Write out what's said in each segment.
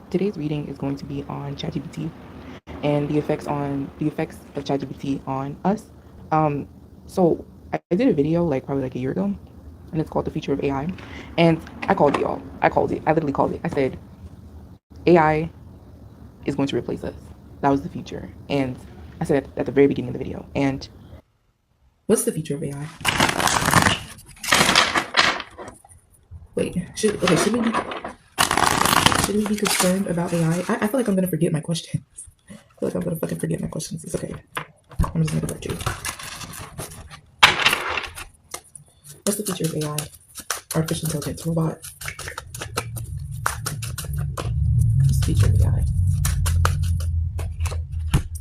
Today's reading is going to be on ChatGPT and the effects of ChatGPT on us. Um, so I did a video like probably like a year ago, and it's called "The Future of AI," and I called it, y'all. I called it. I literally called it. I said AI is going to replace us. That was the future, and I said at the very beginning of the video. And what's the future of AI? Wait, should we be concerned about AI? I feel like I'm gonna forget my questions. I feel like I'm gonna fucking forget my questions. It's okay. I'm just gonna let you. What's the future of AI? Artificial intelligence, robot. What's the future of AI?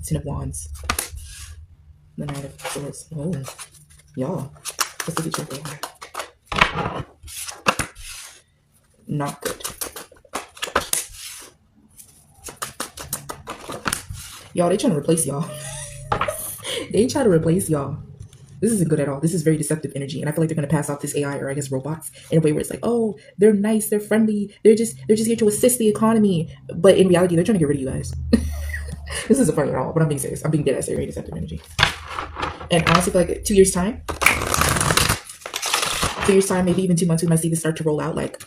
Ten of Wands. The Knight of Swords. Oh, y'all. What's the future of AI? Not good. Y'all, they trying to replace y'all. They try to replace y'all. This isn't good at all. This is very deceptive energy, and I feel like they're gonna pass off this AI or I guess robots in a way where it's like, oh, they're nice, they're friendly, they're just here to assist the economy. But in reality, they're trying to get rid of you guys. This isn't funny at all, but I'm being serious. I'm being dead ass very deceptive energy. And I honestly feel like 2 years time, 2 years time, maybe even 2 months, we might see this start to roll out. Like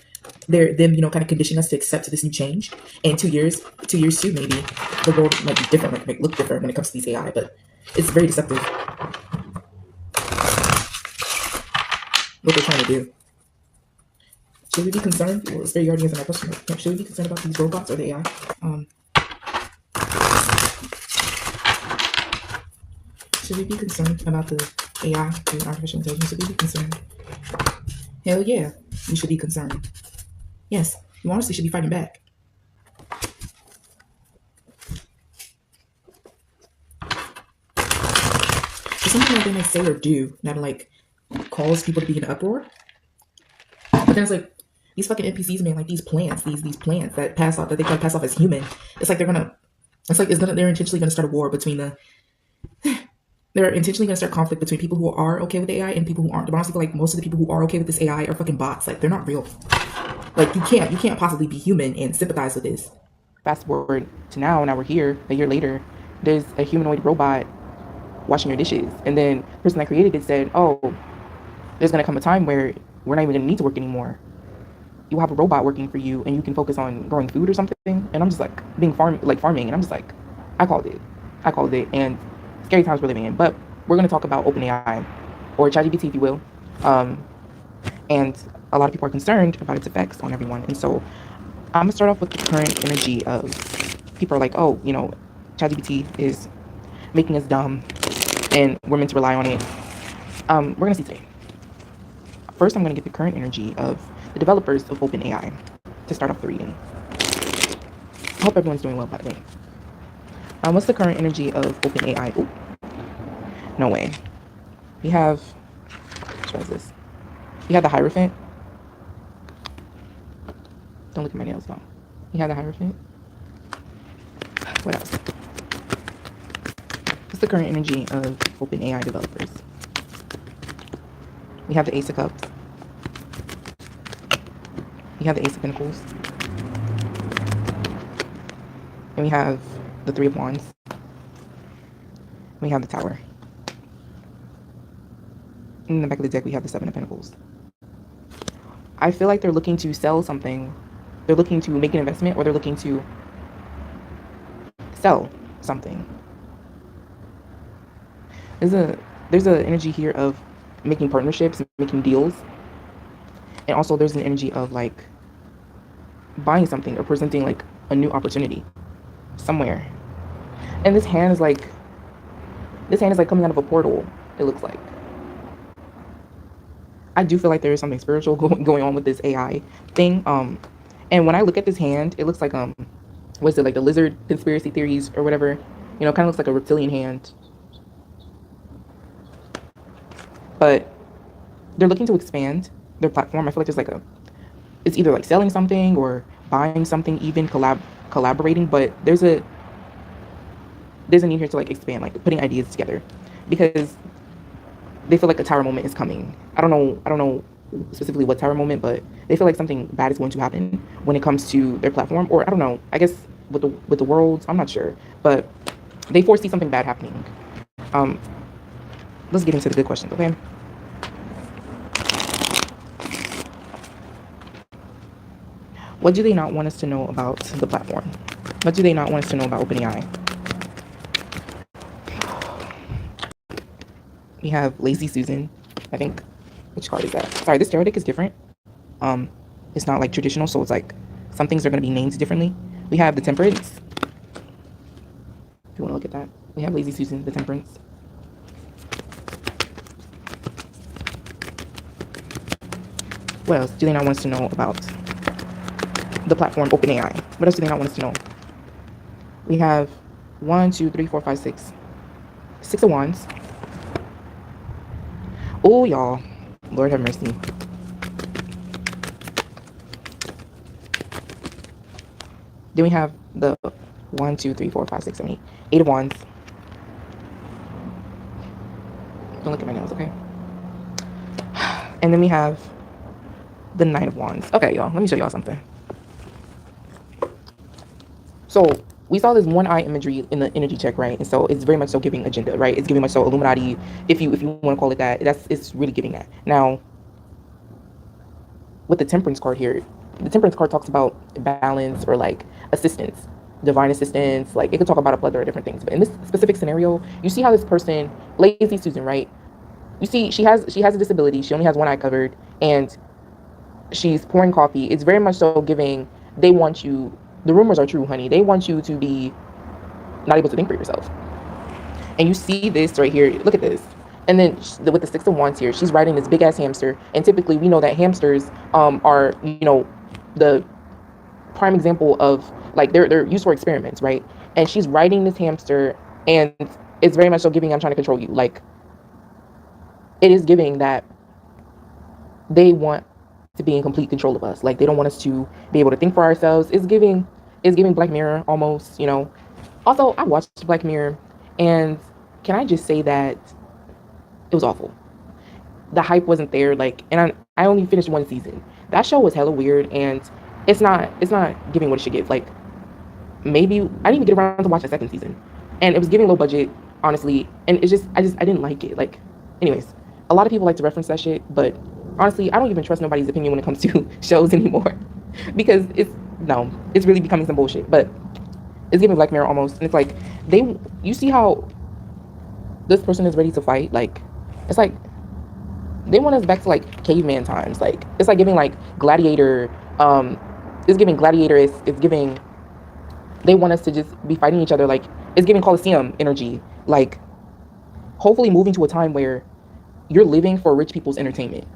they're them, kind of conditioning us to accept this new change. And 2 years, 2 years too, maybe the world might be different, like might look different when it comes to these AI. But it's very deceptive what they're trying to do. Should we be concerned? Well, it's very already answered my question. Should we be concerned about these robots or the AI? Um, should we be concerned about the AI, the artificial intelligence? Should we be concerned? Hell yeah, we should be concerned. Yes, you honestly should be fighting back. There's something that they might say or do that like cause people to be in an uproar. But then it's like these fucking NPCs, man, like these plants, these plants that pass off that they try to pass off as human. It's like they're intentionally gonna start a war between the they're intentionally gonna start conflict between people who are okay with the AI and people who aren't. But honestly, feel like most of the people who are okay with this AI are fucking bots. Like they're not real. Like you can't possibly be human and sympathize with this. Fast forward to now we're here a year later. There's a humanoid robot washing your dishes, and then the person that created it said, "Oh, there's gonna come a time where we're not even gonna need to work anymore. You'll have a robot working for you, and you can focus on growing food or something." And I'm just like farming, and I'm just like, I called it, and scary times we're living in. But we're gonna talk about OpenAI, or ChatGPT, if you will, um, and a lot of people are concerned about its effects on everyone. And so I'm gonna start off with the current energy of people are like, oh, ChatGPT is making us dumb, and we're meant to rely on it. We're gonna see today. First, I'm gonna get the current energy of the developers of OpenAI to start off the reading. I hope everyone's doing well, by the way. What's the current energy of OpenAI? Ooh, no way. We have, what is this? We have the Hierophant. Don't look at my nails, though. We have the Hierophant. What else? What's the current energy of OpenAI developers? We have the Ace of Cups. We have the Ace of Pentacles. And we have the Three of Wands. We have the Tower. In the back of the deck, we have the Seven of Pentacles. I feel like they're looking to sell something. They're looking to make an investment, or they're looking to sell something. There's a energy here of making partnerships, making deals. And also there's an energy of like buying something or presenting like a new opportunity somewhere. And this hand is like coming out of a portal, it looks like. I do feel like there is something spiritual going on with this AI thing. And when I look at this hand, it looks like what's it, like the lizard conspiracy theories or whatever? Kind of looks like a reptilian hand. But they're looking to expand their platform. I feel like it's either like selling something or buying something, even collaborating. But there's a need here to like expand, like putting ideas together, because they feel like a tower moment is coming. I don't know specifically what tower moment, but they feel like something bad is going to happen when it comes to their platform, or I don't know. I guess with the world, I'm not sure, but they foresee something bad happening. Um, let's get into the good questions, okay? What do they not want us to know about the platform? What do they not want us to know about OpenAI? We have Lazy Susan, I think. Which card is that? Sorry, this tarot deck is different. Um, it's not like traditional, so it's like some things are going to be named differently. We have the Temperance. If you want to look at that, we have Lazy Susan, the Temperance. What else do they not want us to know about the platform OpenAI? What else do they not want us to know? We have 1, 2, 3, 4, 5, 6. 6 of Wands. Oh, y'all. Lord have mercy. Then we have the 1, 2, 3, 4, 5, 6, 7, 8. 8 of Wands. Don't look at my nails, okay? And then we have the 9 of Wands. Okay, y'all. Let me show y'all something. So we saw this one eye imagery in the energy check, right? And so it's very much so giving agenda, right? It's giving much so Illuminati, if you want to call it that. It's really giving that. Now, with the Temperance card here, the Temperance card talks about balance or like assistance, divine assistance. Like it could talk about a plethora of different things. But in this specific scenario, you see how this person, Lazy Susan, right? You see she has a disability. She only has one eye covered, and she's pouring coffee. It's very much so giving. They want you. The rumors are true, honey. They want you to be not able to think for yourself. And you see this right here. Look at this. And then with the 6 of Wands here, she's riding this big ass hamster. And typically, we know that hamsters are, the prime example of like they're used for experiments, right? And she's riding this hamster, and it's very much so giving, I'm trying to control you. Like it is giving that they want to be in complete control of us. Like they don't want us to be able to think for ourselves. It's giving Black Mirror almost, Also, I watched Black Mirror, and can I just say that it was awful. The hype wasn't there. Like, and I only finished one season. That show was hella weird, and it's not giving what it should give. Like, maybe I didn't even get around to watch the second season, and it was giving low budget, honestly. And it's just I didn't like it. Like, anyways, a lot of people like to reference that shit, but honestly, I don't even trust nobody's opinion when it comes to shows anymore, because it's really becoming some bullshit. But it's giving Black Mirror almost, and it's like you see how this person is ready to fight. Like, it's like they want us back to like caveman times. Like it's like giving like gladiator. It's giving gladiator. It's giving. They want us to just be fighting each other. Like it's giving Colosseum energy. Like hopefully moving to a time where you're living for rich people's entertainment.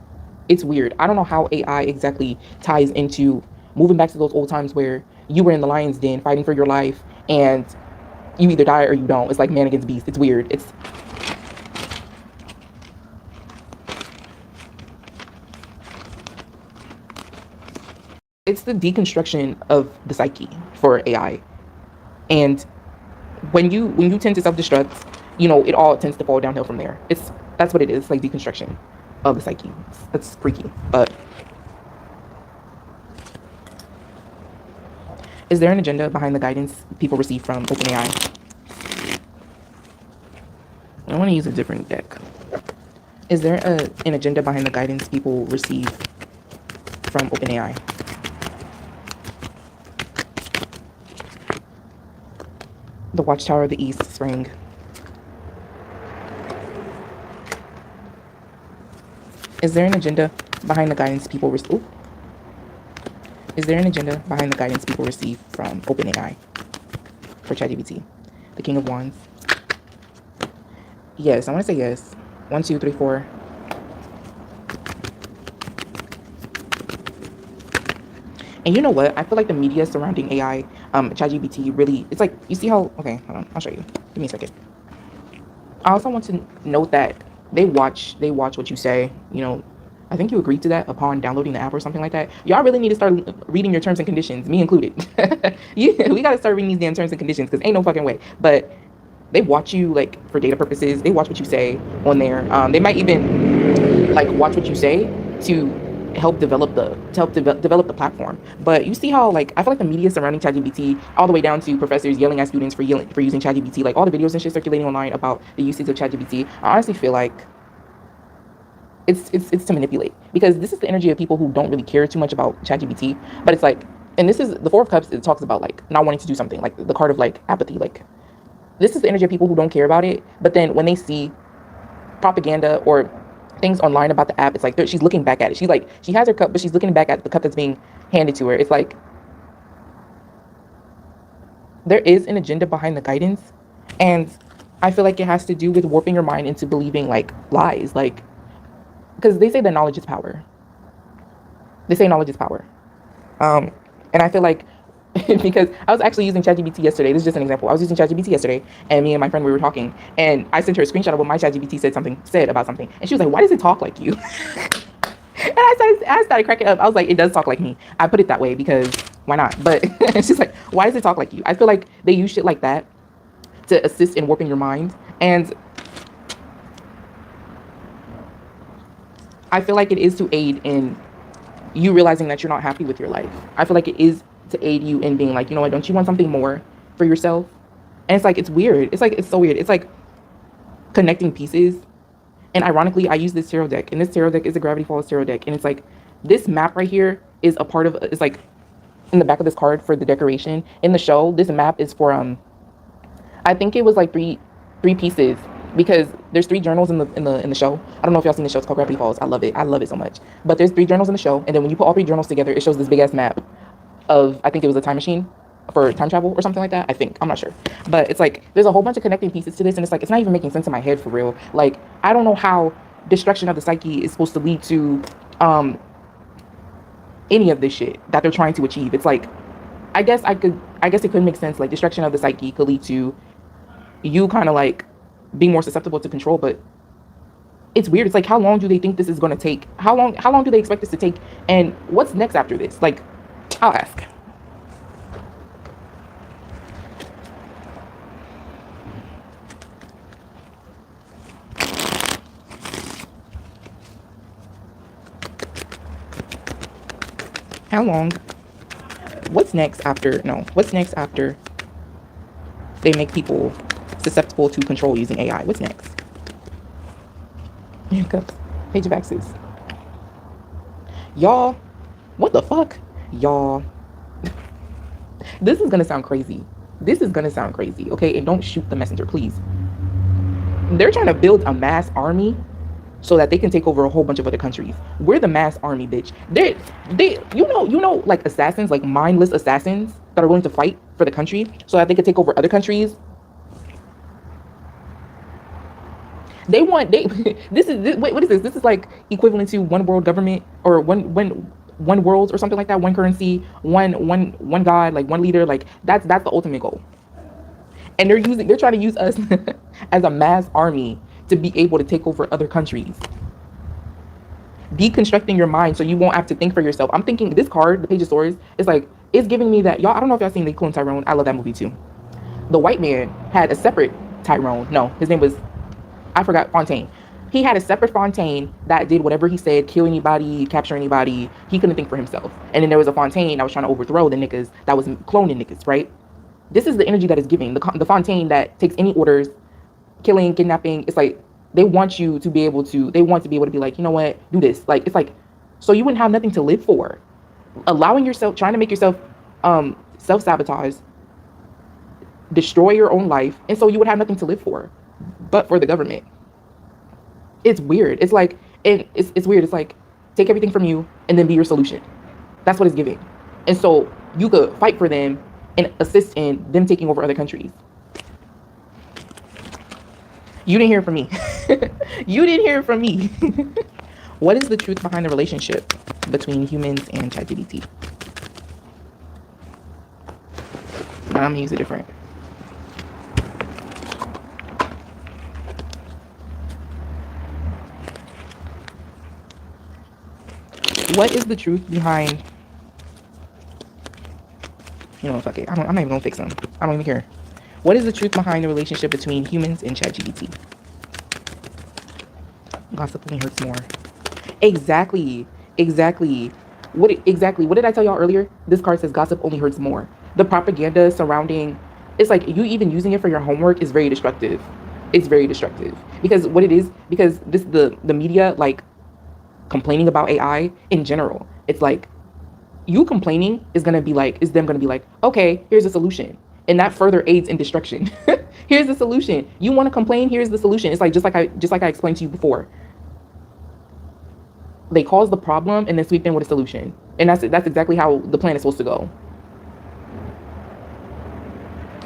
It's weird. I don't know how AI exactly ties into moving back to those old times where you were in the lion's den fighting for your life, and you either die or you don't. It's like man against beast. It's weird. It's the deconstruction of the psyche for AI. And when you tend to self-destruct, it all tends to fall downhill from there. That's what it is. It's like deconstruction of the psyche. That's freaky. But is there an agenda behind the guidance people receive from OpenAI? I want to use a different deck. Is there an agenda behind the guidance people receive from OpenAI? The Watchtower of the East Spring. Is there an agenda behind the guidance people receive? Is there an agenda behind the guidance people receive from OpenAI for ChatGPT? The King of Wands. Yes, I want to say yes. 1, 2, 3, 4. And you know what? I feel like the media surrounding AI, ChatGPT, really, it's like, you see how, okay, hold on, I'll show you. Give me a second. I also want to note that they watch what you say. I think you agreed to that upon downloading the app or something like that. Y'all really need to start reading your terms and conditions, me included. We got to start reading these damn terms and conditions, because ain't no fucking way. But they watch you, like, for data purposes. They watch what you say on there. They might even, like, watch what you say to help develop develop the platform. But you see how, like, I feel like the media surrounding ChatGPT, all the way down to professors yelling at students for using ChatGPT, like all the videos and shit circulating online about the usage of ChatGPT, I honestly feel like it's to manipulate, because this is the energy of people who don't really care too much about ChatGPT. But it's like, and this is the Four of Cups. It talks about like not wanting to do something, like the card of like apathy. Like, this is the energy of people who don't care about it. But then when they see propaganda or things online about the app, it's like she's looking back at it. She's like, she has her cup, but she's looking back at the cup that's being handed to her. It's like there is an agenda behind the guidance, and I feel like it has to do with warping your mind into believing like lies, like, because they say that knowledge is power. They say knowledge is power. And I feel like because I was actually using ChatGPT yesterday. This is just an example. I was using ChatGPT yesterday, and me and my friend, we were talking, and I sent her a screenshot of what my ChatGPT said about something, and she was like, "Why does it talk like you?" And I started cracking up. I was like, "It does talk like me." I put it that way because why not? But she's like, "Why does it talk like you?" I feel like they use shit like that to assist in warping your mind, and I feel like it is to aid in you realizing that you're not happy with your life. I feel like it is to aid you in being like, you know what, don't you want something more for yourself? And it's like, it's weird. It's like, it's so weird. It's like connecting pieces. And ironically, I use this tarot deck, and this tarot deck is a Gravity Falls tarot deck. And it's like, this map right here is a part of, it's like in the back of this card for the decoration. In the show, this map is for, I think it was like three pieces, because there's 3 journals in the show. I don't know if y'all seen the show. It's called Gravity Falls. I love it so much. But there's 3 journals in the show, and then when you put all 3 journals together, it shows this big ass map of, I think it was a time machine for time travel or something like that. I think, I'm not sure, but it's like there's a whole bunch of connecting pieces to this, and it's like it's not even making sense in my head for real. Like, I don't know how destruction of the psyche is supposed to lead to any of this shit that they're trying to achieve. It's like, I guess it could make sense. Like, destruction of the psyche could lead to you kind of like being more susceptible to control, but it's weird. It's like, how long do they think this is going to take? How long do they expect this to take? And what's next after this? Like, I'll ask. How long? What's next after? No. What's next after they make people susceptible to control using AI? What's next? Handcuffs. Page of Axes. Y'all, what the fuck? Y'all, this is gonna sound crazy. This is gonna sound crazy, okay? And don't shoot the messenger, please. They're trying to build a mass army so that they can take over a whole bunch of other countries. We're the mass army, bitch. You know, like assassins, like mindless assassins that are willing to fight for the country so that they could take over other countries. What is this? This is like equivalent to one world government, or one world or something like that. One currency, one God, like one leader. Like that's the ultimate goal. And they're trying to use us as a mass army to be able to take over other countries. Deconstructing your mind so you won't have to think for yourself. I'm thinking this card, the Page of Swords, is like, it's giving me that, y'all. I don't know if y'all seen The Clone Tyrone. I love that movie too. The white man had a separate Tyrone. No, his name was, I forgot, Fontaine. He had a separate Fontaine that did whatever he said, kill anybody, capture anybody. He couldn't think for himself. And then there was a Fontaine that was trying to overthrow the niggas that was cloning niggas, right? This is the energy that is giving. The Fontaine that takes any orders, killing, kidnapping. It's like they want you to be able to, be like, you know what, do this. Like, it's like, so you wouldn't have nothing to live for. Allowing yourself, trying to make yourself self-sabotage, destroy your own life, and so you would have nothing to live for but for the government. It's weird. It's like, and it's weird. It's like, take everything from you and then be your solution. That's what it's giving. And so you could fight for them and assist in them taking over other countries. You didn't hear it from me. You didn't hear it from me. What is the truth behind the relationship between humans and ChatGPT? I'm gonna use it different. What is the truth behind? You know, fuck it. I'm not even gonna fix them. I don't even care. What is the truth behind the relationship between humans and ChatGPT? Gossip only hurts more. Exactly. Exactly. Exactly? What did I tell y'all earlier? This card says gossip only hurts more. The propaganda surrounding it's like you even using it for your homework is very destructive. It's very destructive because what it is because this the media like complaining about AI in general. It's like you complaining is gonna be like is them gonna be like okay, here's a solution, and that further aids in destruction. Here's the solution. You want to complain? Here's the solution. It's like just like I explained to you before. They cause the problem and then sweep in with a solution, and that's exactly how the plan is supposed to go.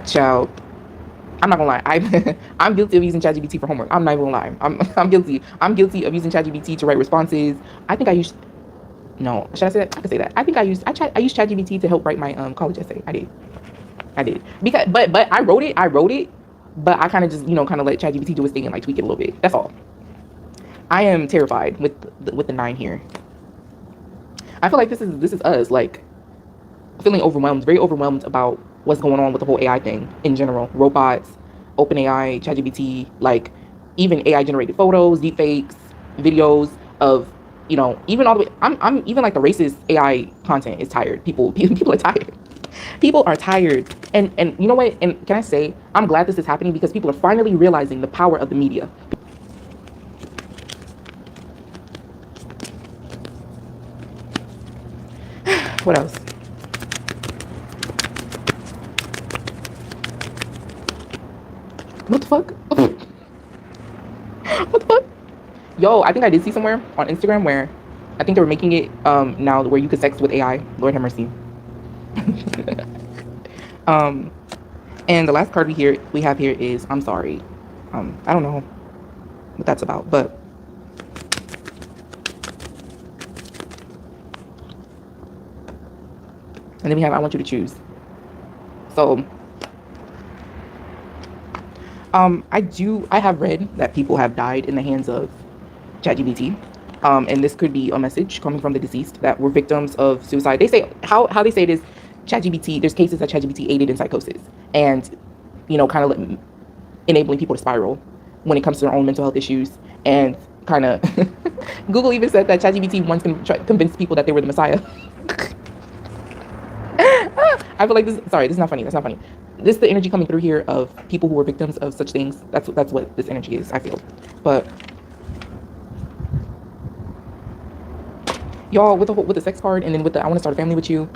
Child, I'm not gonna lie. I'm guilty of using ChatGPT for homework. I'm not even gonna lie. I'm guilty. I'm guilty of using ChatGPT to write responses. I think I used no. Should I say that? I could say that. I think I used ChatGPT to help write my college essay. I did because but I wrote it. But I kind of just kind of let ChatGPT do its thing and like tweak it a little bit. That's all. I am terrified with the 9 here. I feel like this is us like feeling overwhelmed, very overwhelmed about what's going on with the whole AI thing in general. Robots, OpenAI, ChatGPT, like even AI generated photos, deepfakes, videos of even all the way. I'm even like the racist AI content is tired. People are tired. People are tired. And you know what? And can I say I'm glad this is happening because people are finally realizing the power of the media. What else? What the fuck? What the fuck? Yo, I think I did see somewhere on Instagram where I think they were making it now where you could sex with AI. Lord have mercy. um, and the last card we have here is I'm sorry. I don't know what that's about, but and then we have I want you to choose. So I have read that people have died in the hands of ChatGPT. And this could be a message coming from the deceased that were victims of suicide. They say how they say it is ChatGPT. There's cases that ChatGPT aided in psychosis, and kind of enabling people to spiral when it comes to their own mental health issues. And kind of Google even said that ChatGPT once convinced people that they were the Messiah. I feel like this. Sorry, this is not funny. That's not funny. This is the energy coming through here of people who were victims of such things. That's what this energy is. I feel, but y'all with the sex card and then with the I want to start a family with you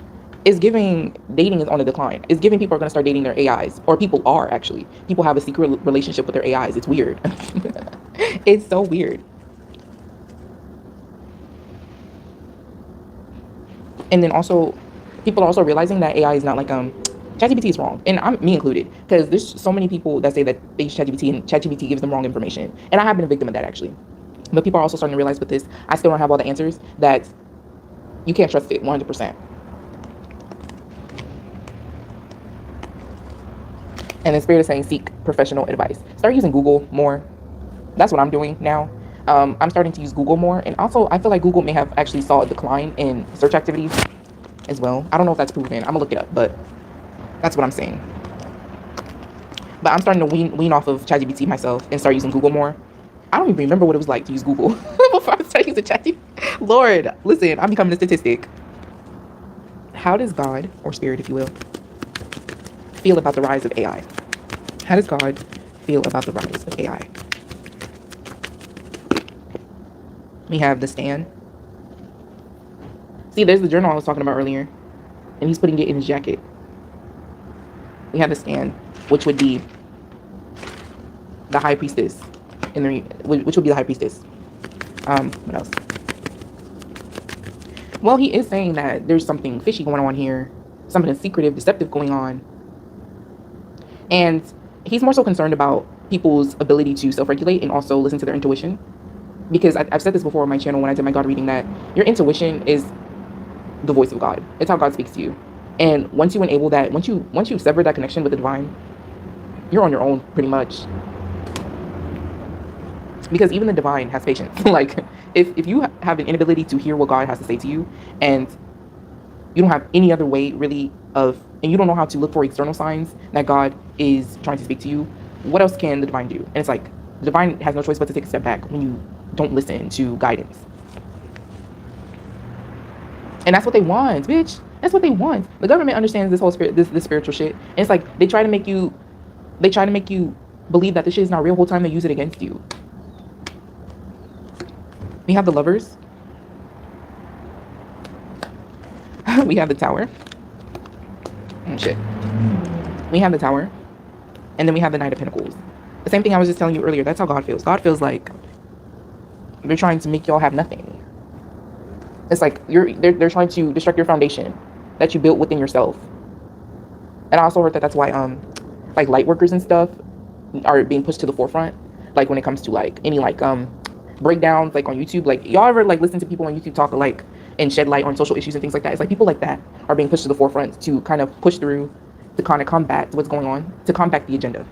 is giving dating is on the decline. It's giving people are going to start dating their AIs, or people are actually people have a secret relationship with their AIs. It's weird. It's so weird. And then also people are also realizing that AI is not like ChatGPT is wrong, and I'm me included, because there's so many people that say that they use ChatGPT and ChatGPT gives them wrong information, and I have been a victim of that actually. But people are also starting to realize with this, I still don't have all the answers, that you can't trust it 100%. And the spirit is saying seek professional advice. Start using Google more. That's what I'm doing now. I'm starting to use Google more, and also I feel like Google may have actually saw a decline in search activity as well. I don't know if that's proven. I'm gonna look it up, but that's what I'm saying. But I'm starting to wean off of ChatGPT myself and start using Google more. I don't even remember what it was like to use Google before I started using ChatGPT. Lord, listen, I'm becoming a statistic. How does God, or spirit, if you will, feel about the rise of AI? How does God feel about the rise of AI? We have the stand. See, there's the journal I was talking about earlier, and he's putting it in his jacket. We have the stand, which would be the high priestess, which would be the high priestess. What else? Well, he is saying that there's something fishy going on here, something secretive, deceptive going on, and he's more so concerned about people's ability to self-regulate and also listen to their intuition. Because I've said this before on my channel when I did my God reading, that your intuition is the voice of God. It's how God speaks to you. And once you enable that, once you sever that connection with the divine, you're on your own pretty much. Because even the divine has patience. Like if you have an inability to hear what God has to say to you, and you don't have any other way really and you don't know how to look for external signs that God is trying to speak to you, what else can the divine do? And it's like the divine has no choice but to take a step back when you don't listen to guidance. And that's what they want, bitch. That's what they want. The government understands this whole spirit, this spiritual shit. And it's like they try to make you believe that this shit is not real. Whole time they use it against you. We have the Lovers. We have the Tower. Oh, shit. We have the Tower. And then we have the Knight of Pentacles. The same thing I was just telling you earlier. That's how God feels. God feels like they're trying to make y'all have nothing. It's like they're trying to destruct your foundation that you built within yourself. And I also heard that that's why like light workers and stuff are being pushed to the forefront. Like when it comes to like any like breakdowns like on YouTube. Like y'all ever like listen to people on YouTube talk like and shed light on social issues and things like that? It's like people like that are being pushed to the forefront to kind of push through, to kind of combat what's going on, to combat the agenda.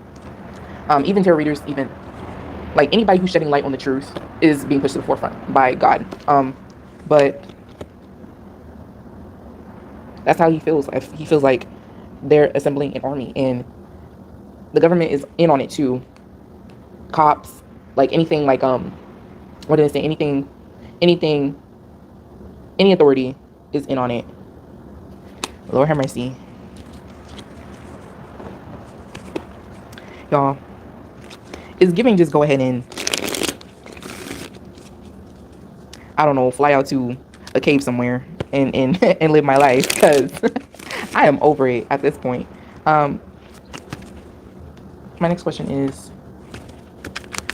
Even tarot readers, even like anybody who's shedding light on the truth is being pushed to the forefront by God. But that's how he feels. He feels like they're assembling an army and the government is in on it too. Cops, like anything like what did I say? Anything, any authority is in on it. Lord have mercy. Y'all, it's giving just go ahead and, I don't know, fly out to a cave somewhere and and live my life, because I am over it at this point. My next question is,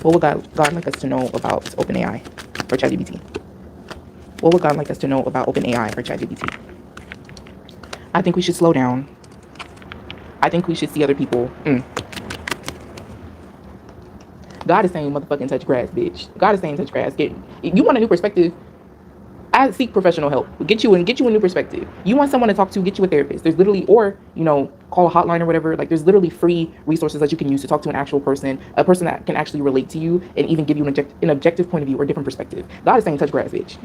what would God like us to know about OpenAI or ChatGPT? What would God like us to know about OpenAI or ChatGPT? I think we should slow down. I think we should see other people. God is saying motherfucking touch grass, bitch. God is saying touch grass. You want a new perspective? I seek professional help. Get you a new perspective. You want someone to talk to, get you a therapist. There's literally, or, you know, call a hotline or whatever. Like there's literally free resources that you can use to talk to an actual person, a person that can actually relate to you and even give you an objective point of view or different perspective. God is saying touch grass, bitch.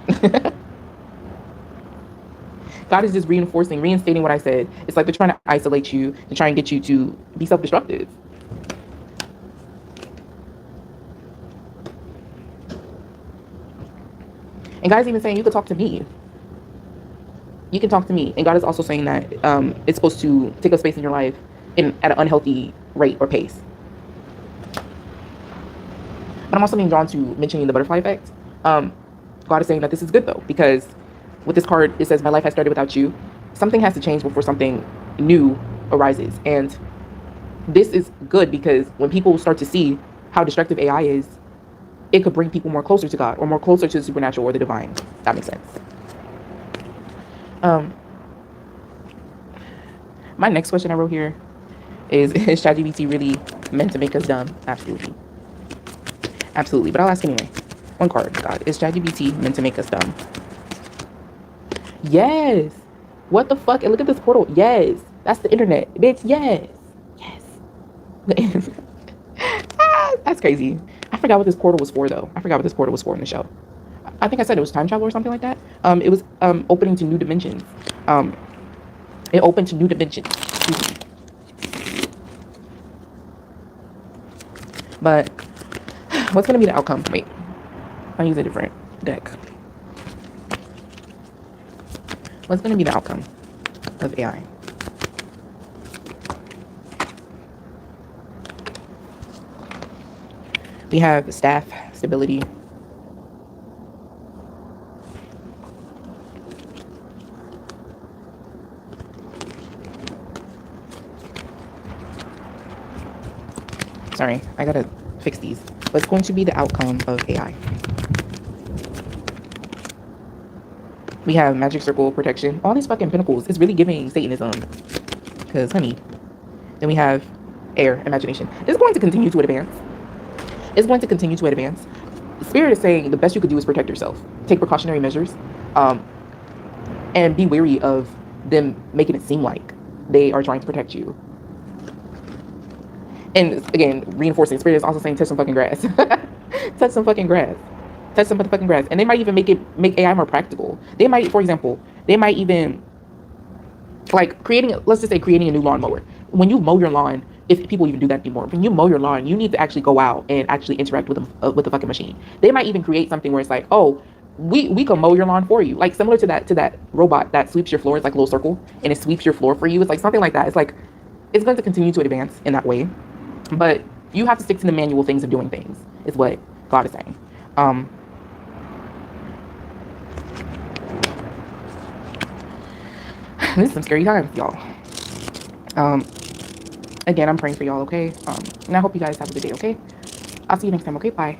God is just reinstating what I said. It's like they're trying to isolate you to try and get you to be self-destructive. And God is even saying you can talk to me. You can talk to me. And God is also saying that it's supposed to take up space in your life at an unhealthy rate or pace. But I'm also being drawn to mentioning the butterfly effect. God is saying that this is good though, because with this card, it says, my life has started without you. Something has to change before something new arises. And this is good because when people start to see how destructive AI is, it could bring people more closer to God or more closer to the supernatural or the divine. That makes sense. My next question I wrote here is ChatGPT really meant to make us dumb? Absolutely. Absolutely. But I'll ask anyway. One card. God, is ChatGPT meant to make us dumb? Yes. What the fuck? And look at this portal. Yes. That's the internet. Bitch, yes. Yes. That's crazy. I forgot what this portal was for, though. I forgot what this portal was for in the show. I think I said it was time travel or something like that. It was opening to new dimensions. It opened to new dimensions. Excuse me. But what's going to be the outcome? Wait. I'll use a different deck. What's going to be the outcome of AI? We have staff stability. Sorry, I gotta fix these. What's going to be the outcome of AI? We have magic circle protection. All these fucking pinnacles is really giving Satanism. Because, honey. Then we have air, imagination. It's going to continue to advance. It's going to continue to advance. Spirit is saying the best you could do is protect yourself. Take precautionary measures. And be wary of them making it seem like they are trying to protect you. And again, reinforcing, Spirit is also saying touch some fucking grass. Touch some fucking grass. Touch some fucking grass. And they might even make AI more practical. They might, for example, they might even like let's just say creating a new lawnmower. When you mow your lawn, if people even do that anymore, when you mow your lawn, you need to actually go out and actually interact with the fucking machine. They might even create something where it's like, oh, we can mow your lawn for you. Like similar to that robot that sweeps your floor. It's like a little circle and it sweeps your floor for you. It's like something like that. It's like it's going to continue to advance in that way, but you have to stick to the manual things of doing things. Is what God is saying. This is some scary times, y'all. Again, I'm praying for y'all. Okay. And I hope you guys have a good day. Okay. I'll see you next time. Okay. Bye.